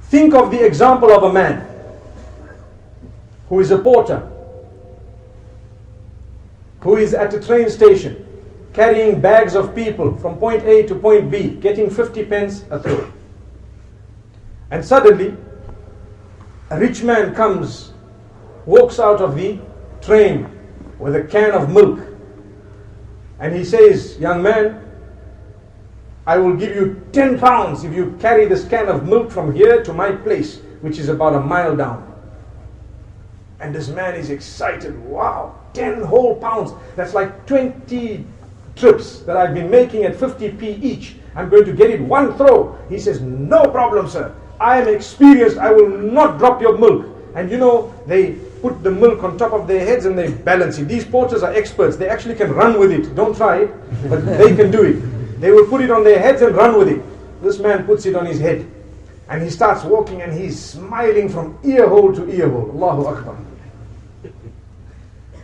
Think of the example of a man who is a porter, who is at a train station, carrying bags of people from point A to point B, getting 50 pence a throw. And suddenly, a rich man comes, walks out of the train with a can of milk, and he says, young man, I will give you 10 pounds if you carry this can of milk from here to my place, which is about a mile down. And this man is excited. Wow, 10 whole pounds. That's like 20 trips that I've been making at 50p each. I'm going to get it one throw. He says, no problem, sir. I am experienced. I will not drop your milk. And you know, they put the milk on top of their heads and they balance it. These porters are experts. They actually can run with it. Don't try it, but they can do it. They will put it on their heads and run with it. This man puts it on his head. And he starts walking and he's smiling from ear hole to ear hole. Allahu Akbar.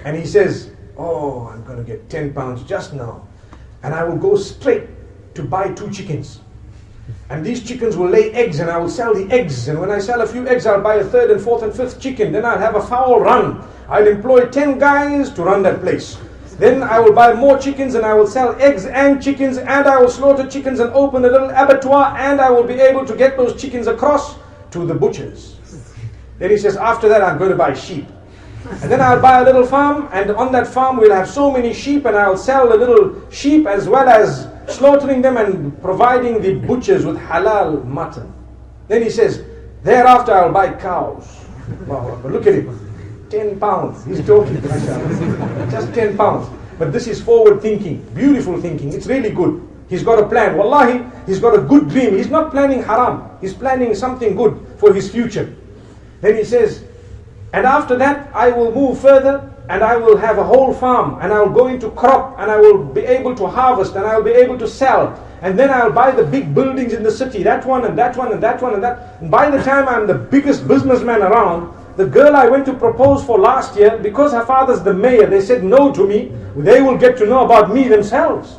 And he says, oh, I'm going to get 10 pounds just now. And I will go straight to buy 2 chickens. And these chickens will lay eggs and I will sell the eggs. And when I sell a few eggs, I'll buy a 3rd and 4th and 5th chicken. Then I'll have a fowl run. I'll employ 10 guys to run that place. Then I will buy more chickens and I will sell eggs and chickens, and I will slaughter chickens and open a little abattoir, and I will be able to get those chickens across to the butchers. Then he says, after that I'm going to buy sheep. And then I'll buy a little farm, and on that farm we'll have so many sheep, and I'll sell the little sheep as well as slaughtering them and providing the butchers with halal mutton. Then he says, thereafter I'll buy cows. Wow, but look at him. 10 pounds. He's talking. Just 10 pounds. But this is forward thinking, beautiful thinking. It's really good. He's got a plan. Wallahi, he's got a good dream. He's not planning haram. He's planning something good for his future. Then he says, and after that I will move further and I will have a whole farm and I will go into crop and I will be able to harvest and I will be able to sell. And then I'll buy the big buildings in the city, that one and that one and that one and that. And by the time I'm the biggest businessman around, the girl I went to propose for last year, because her father's the mayor, they said no to me. They will get to know about me themselves.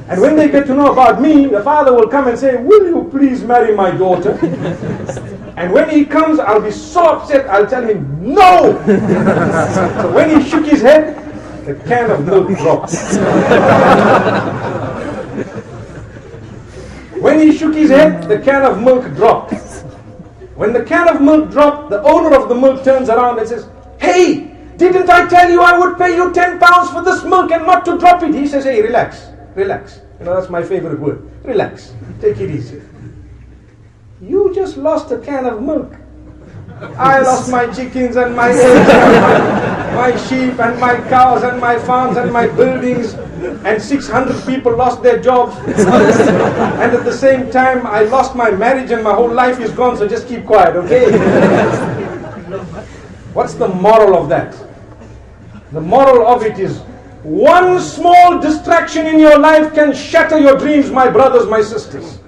And when they get to know about me, the father will come and say, will you please marry my daughter? And when he comes, I'll be so upset, I'll tell him, no! So when he shook his head, the can of milk dropped. When he shook his head, the can of milk dropped. When the can of milk dropped, the owner of the milk turns around and says, hey, didn't I tell you I would pay you 10 pounds for this milk and not to drop it? He says, hey, relax, relax. You know, that's my favorite word. Relax, take it easy. You just lost a can of milk. I lost my chickens and my eggs and my sheep and my cows and my farms and my buildings, and 600 people lost their jobs. And at the same time, I lost my marriage and my whole life is gone, so just keep quiet, okay? What's the moral of that? The moral of it is, one small distraction in your life can shatter your dreams, my brothers, my sisters.